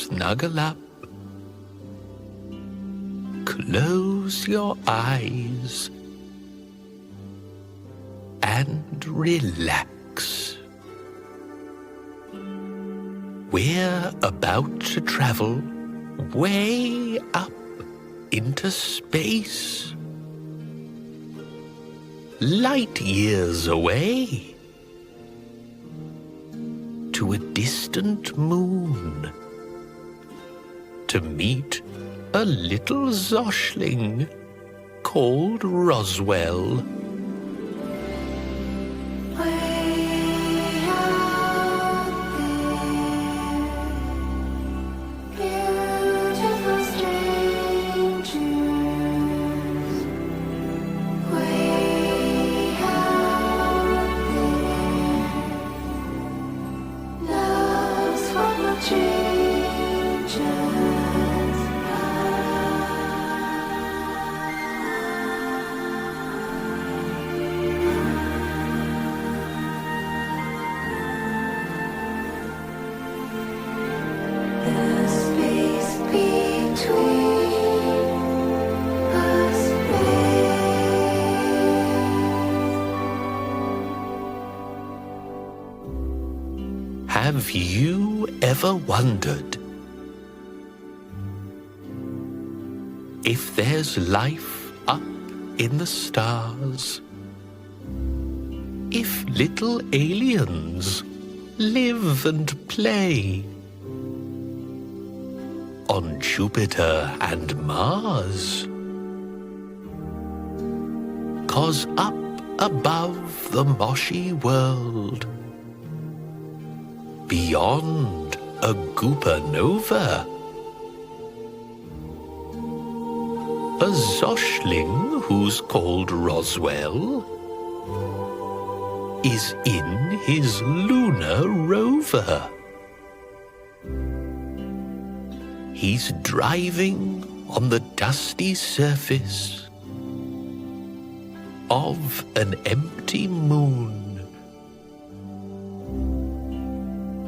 snuggle up. Close your eyes and relax. We're about to travel way up into space. Light years away to a distant moon to meet a little moshling called Roswell. Have you ever wondered if there's life up in the stars? If little aliens live and play on Jupiter and Mars? 'Cause up above the moshy world, beyond a supernova, a moshling who's called Roswell is in his lunar rover. He's driving on the dusty surface of an empty moon,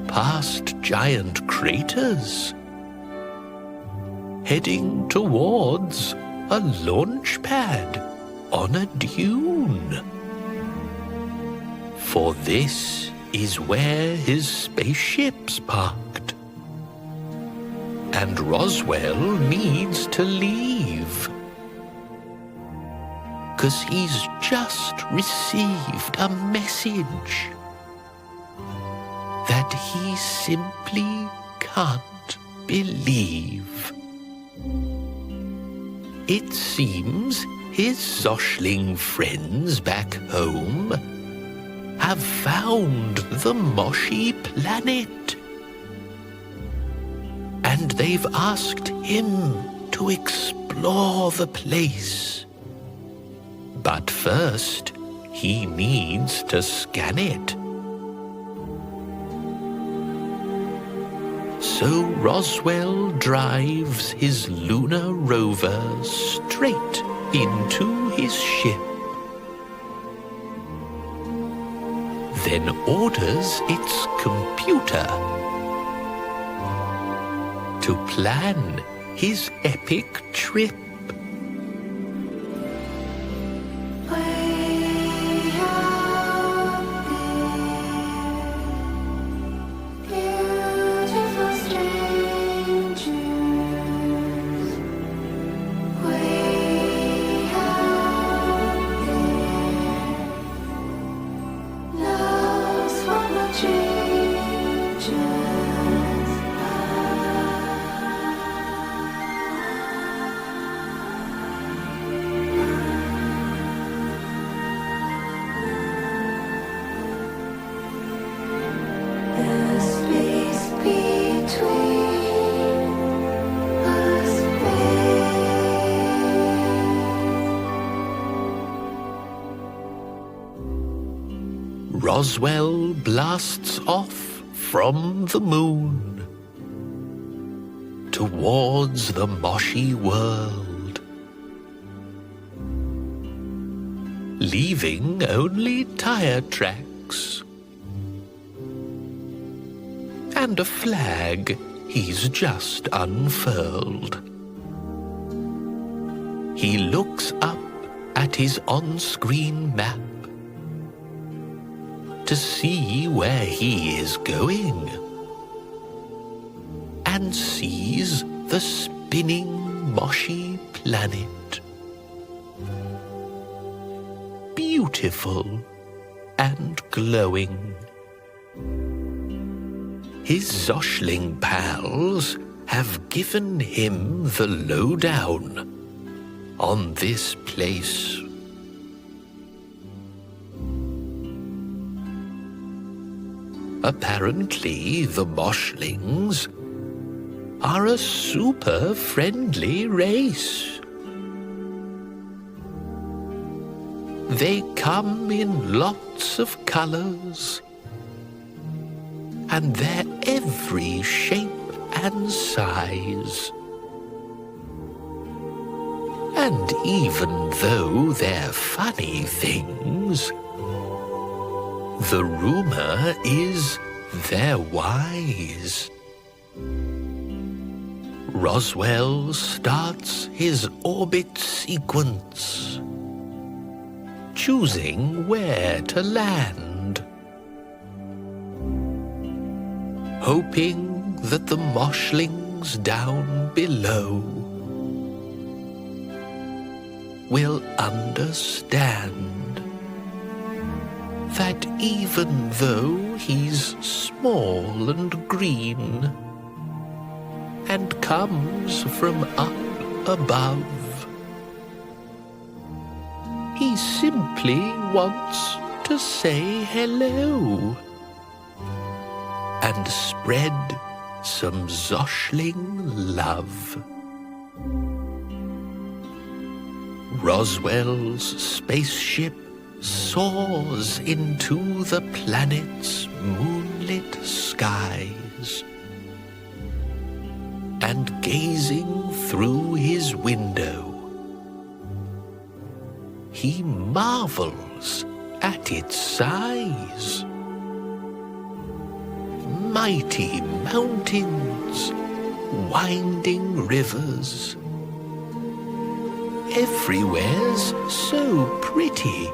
past giant craters, heading towards a launch pad on a dune. For this is where his spaceship's parked, and Roswell needs to leave, 'cause he's just received a message that he simply can't believe. It seems his moshling friends back home have found the moshy planet, and they've asked him to explore the place. But first, he needs to scan it. So Roswell drives his lunar rover straight into his ship, then orders its computer to plan his epic trip. Roswell blasts off from the moon towards the moshy world, leaving only tire tracks and a flag he's just unfurled. He looks up at his on-screen map to see where he is going, and sees the spinning moshy planet. Beautiful and glowing. His Zoshling pals have given him the lowdown on this place. Apparently, the moshlings are a super friendly race. They come in lots of colors, and they're every shape and size. And even though they're funny things, the rumor is they're wise. Roswell starts his orbit sequence, choosing where to land, hoping that the moshlings down below will understand that even though he's small and green and comes from up above, he simply wants to say hello and spread some Zoshling love. Roswell's spaceship soars into the planet's moonlit skies, and gazing through his window, he marvels at its size. Mighty mountains, winding rivers, everywhere's so pretty.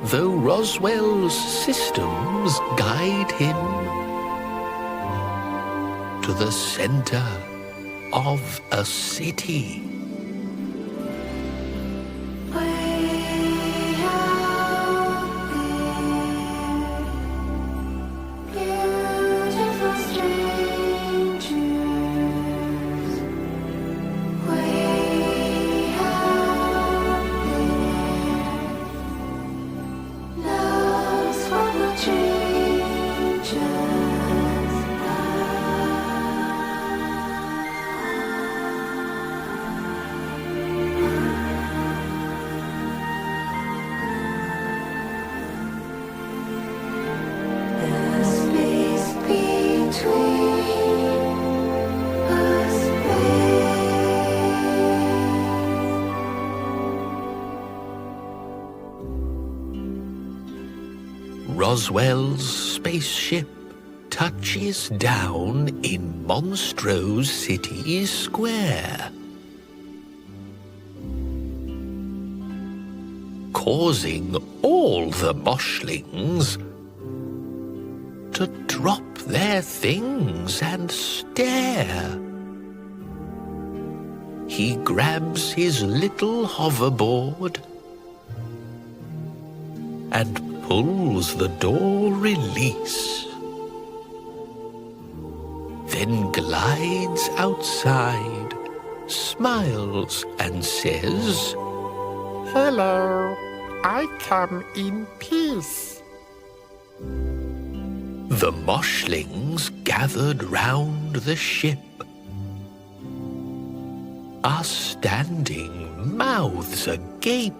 Though Roswell's systems guide him to the center of a city. Roswell's spaceship touches down in Monstrose City Square, causing all the moshlings to drop their things and stare. He grabs his little hoverboard and pulls the door release, then glides outside, smiles and says, "Hello, I come in peace." The moshlings gathered round the ship are standing mouths agape.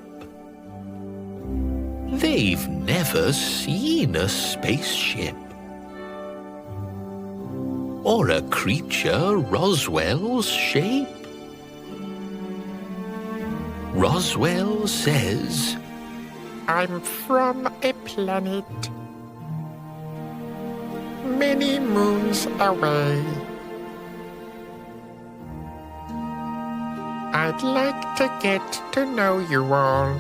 They've never seen a spaceship or a creature Roswell's shape. Roswell says, "I'm from a planet many moons away. I'd like to get to know you all.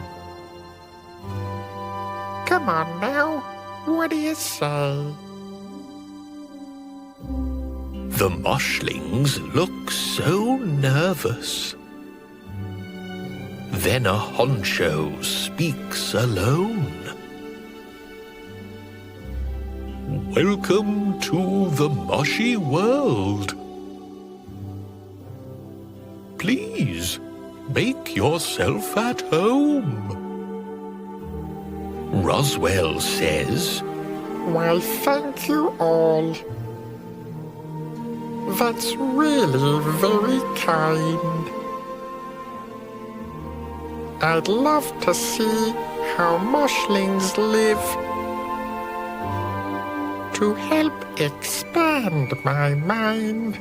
Come on now, what do you say? The moshlings look so nervous. Then a honcho speaks alone. Welcome to the moshy world. Please, make yourself at home. Roswell says, Why, thank you all. That's really very kind. I'd love to see how moshlings live to help expand my mind.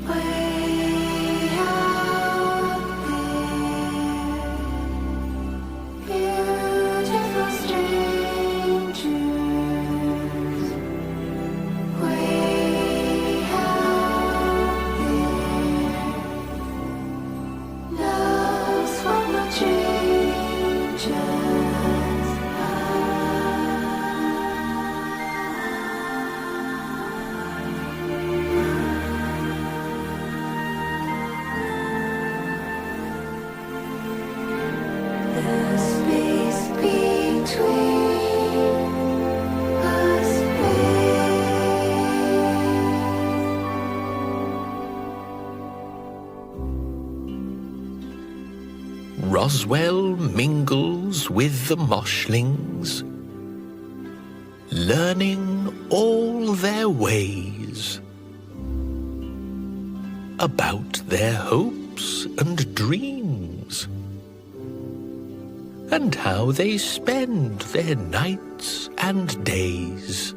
Way out there, beautiful strangers. Way out there, love's from the changes. The space between us Roswell mingles with the moshlings, learning all their ways, about their hopes and dreams, and how they spend their nights and days.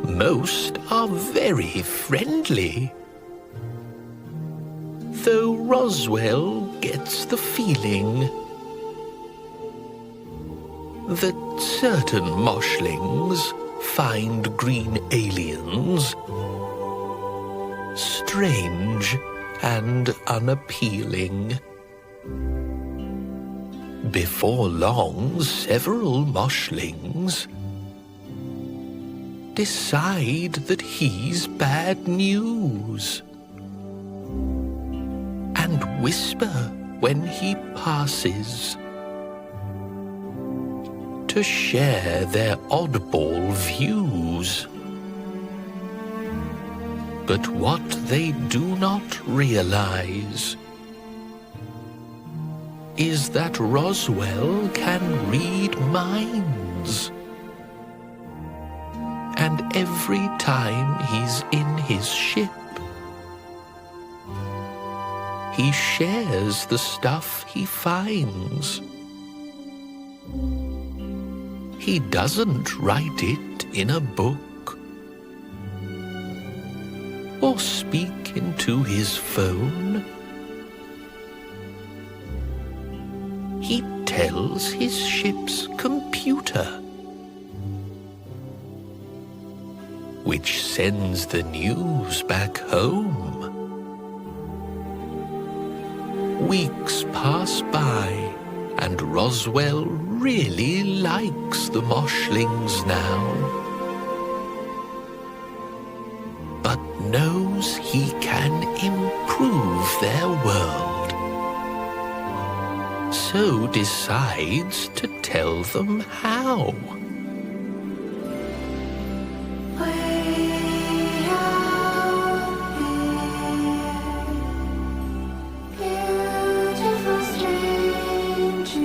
Most are very friendly, though Roswell gets the feeling that certain moshlings find green aliens strange and unappealing. Before long, several moshlings decide that he's bad news and whisper when he passes to share their oddball views. But what they do not realize is that Roswell can read minds. And every time he's in his ship, he shares the stuff he finds. He doesn't write it in a book or speak into his phone. He tells his ship's computer, which sends the news back home. Weeks pass by, and Roswell really likes the moshlings now, but knows he can improve their world, so decides to tell them how. way out there, beautiful strangers.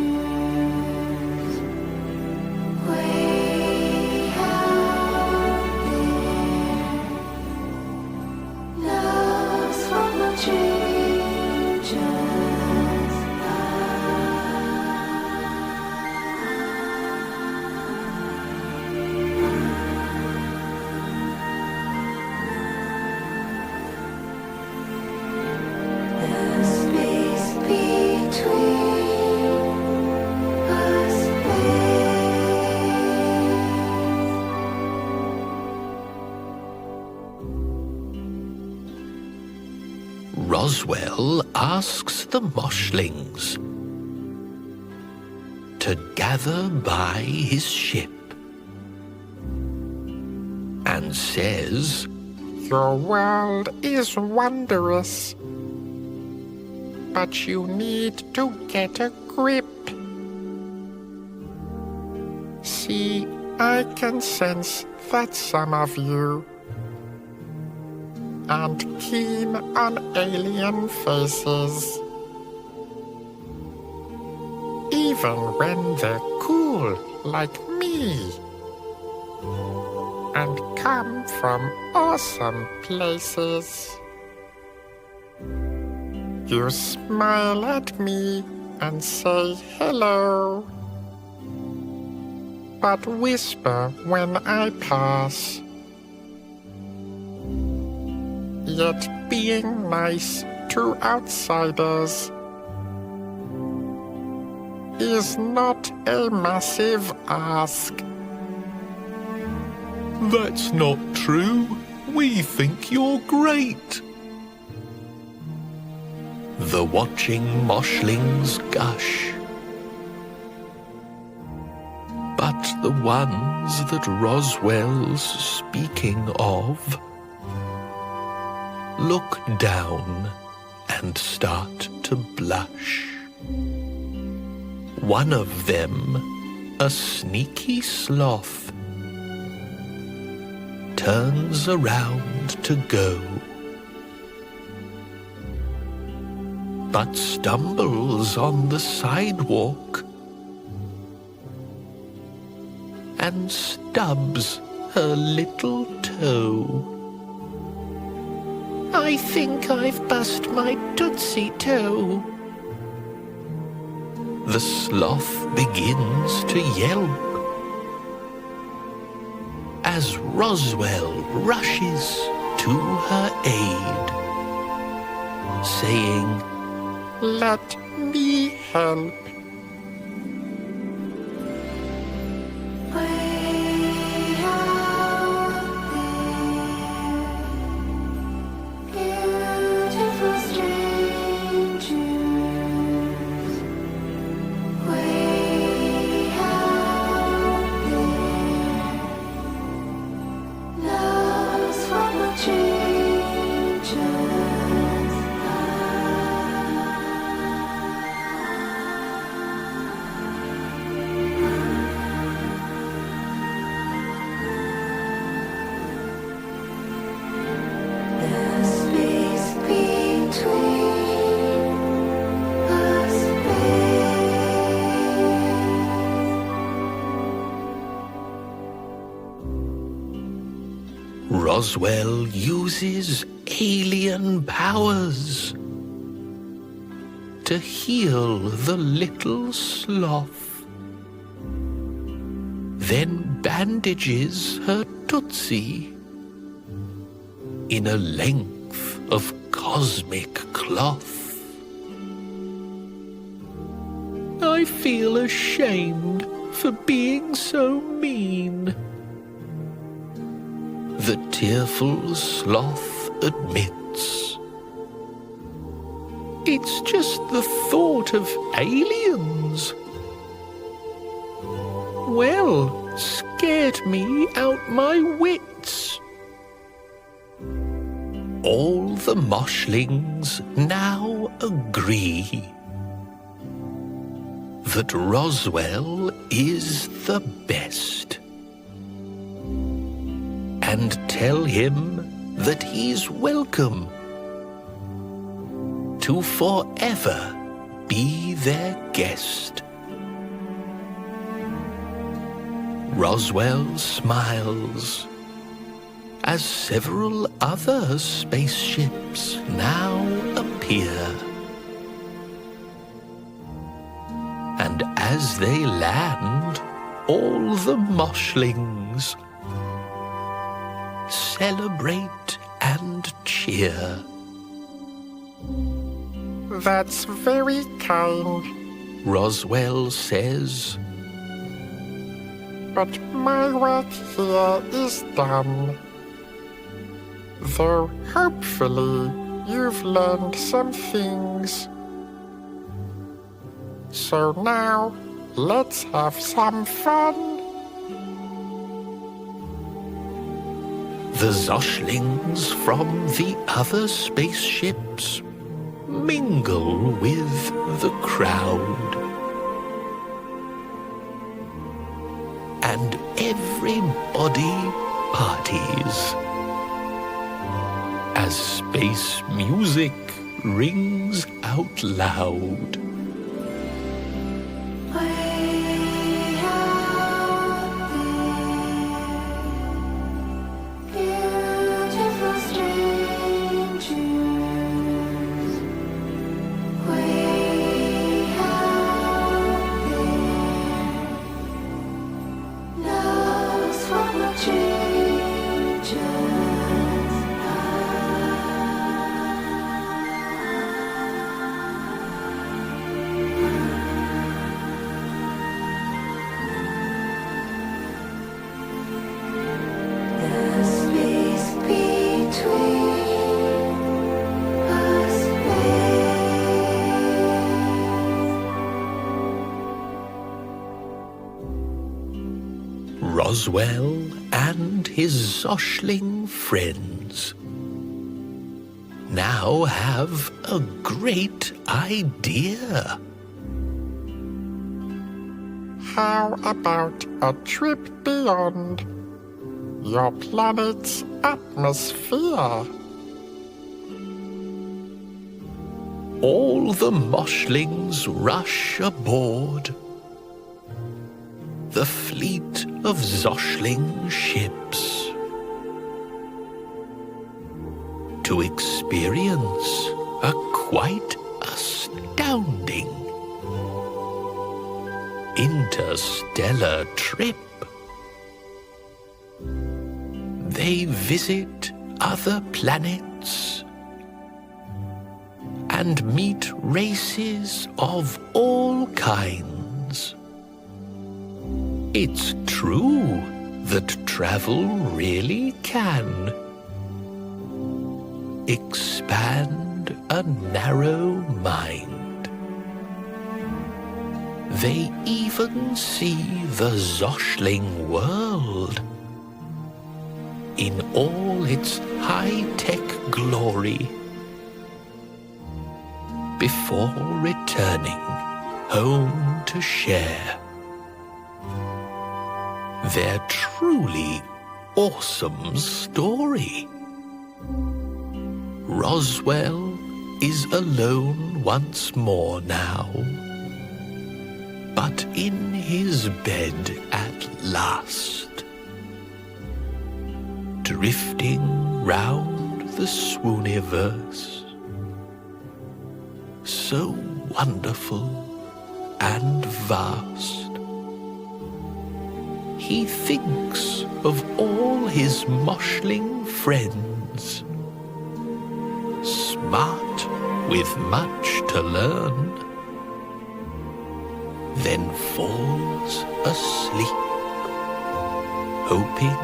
Way out there, love's from the changes. Roswell asks the moshlings to gather by his ship and says, Your world is wondrous, but you need to get a grip. See, I can sense that some of you aren't keen on alien faces, even when they're cool like me and come from awesome places. You smile at me and say hello, but whisper when I pass. Yet being nice to outsiders is not a massive ask. That's not true. We think you're great. The watching moshlings gush. But the ones that Roswell's speaking of look down and start to blush. One of them, a sneaky sloth, turns around to go, but stumbles on the sidewalk and stubs her little toe. I think I've bust my tootsie toe. The sloth begins to yelp as Roswell rushes to her aid, saying, Let me help. Way out there, beautiful strangers. Way out there, love's what will change us. The space between us Roswell uses alien powers to heal the little sloth, then bandages her tootsie in a length of cosmic cloth. I feel ashamed for being so mean, the tearful sloth admits. It's just the thought of aliens. Well, scared me out my wits. All the moshlings now agree that Roswell is the best, and tell him that he's welcome to forever be their guest. Roswell smiles as several other spaceships now appear. And as they land, all the moshlings celebrate and cheer. That's very kind, Roswell says, but my work here is done. Though hopefully you've learned some things. So now, let's have some fun. The Zoshlings from the other spaceships mingle with the crowd. And everybody parties as space music rings out loud. Way out there, beautiful strangers. Way out there, love's from a changes. The space between us Roswell and his Zoshling friends now have a great idea. How about a trip beyond your planet's atmosphere? All the moshlings rush aboard. The fleet of Zoshling ships to experience a quite astounding interstellar trip. They visit other planets and meet races of all kinds. It's true that travel really can expand a narrow mind. They even see the Zoshling world in all its high-tech glory before returning home to share their truly awesome story. Roswell is alone once more now, but in his bed at last, drifting round the swooniverse, so wonderful and vast. He thinks of all his moshling friends, smart with much to learn, then falls asleep, hoping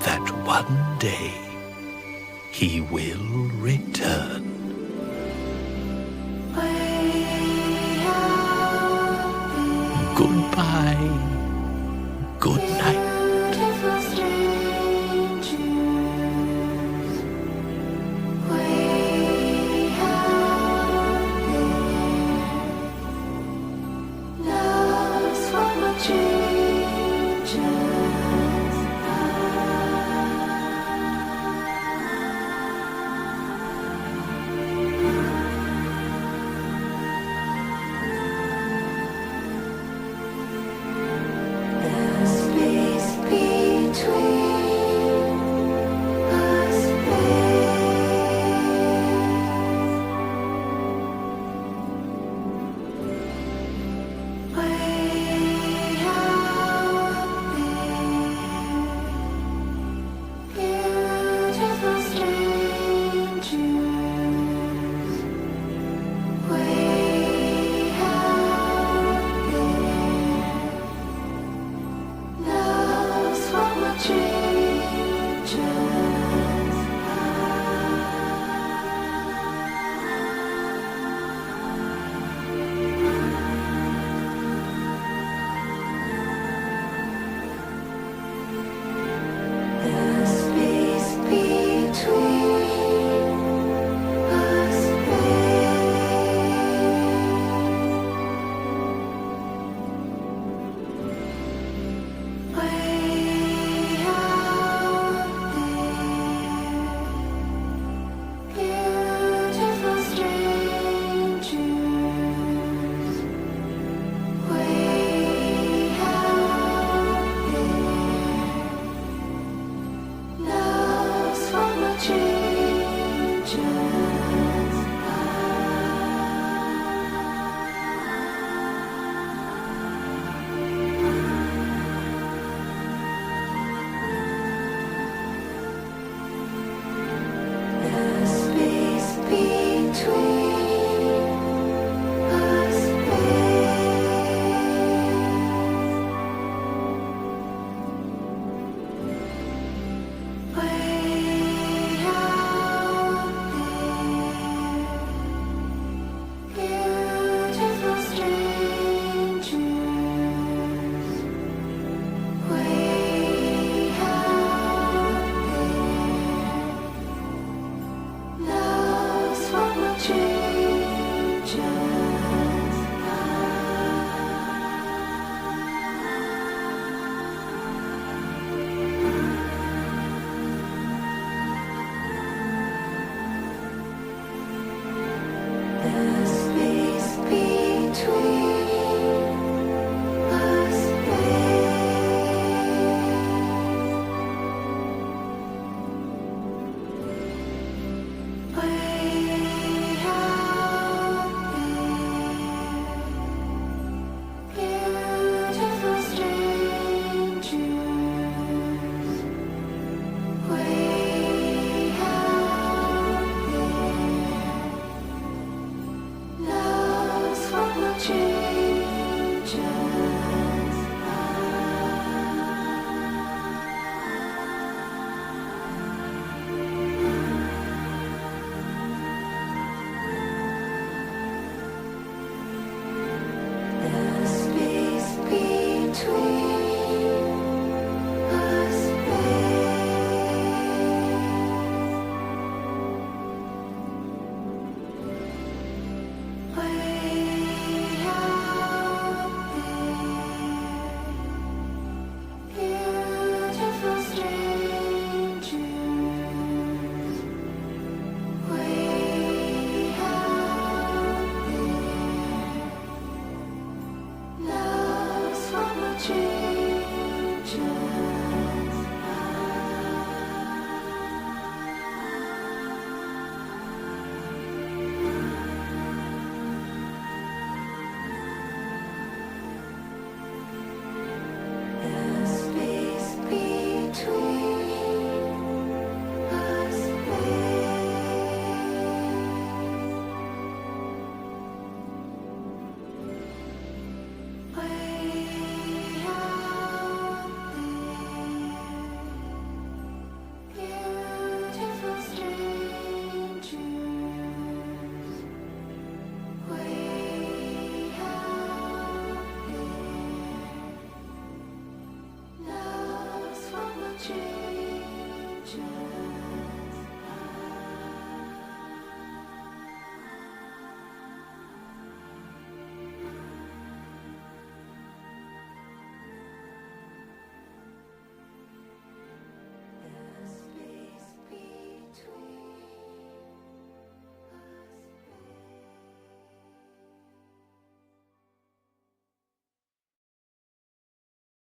that one day he will return. way out there. Goodbye. Good night. Beautiful strangers, way out there, love's from a changes. the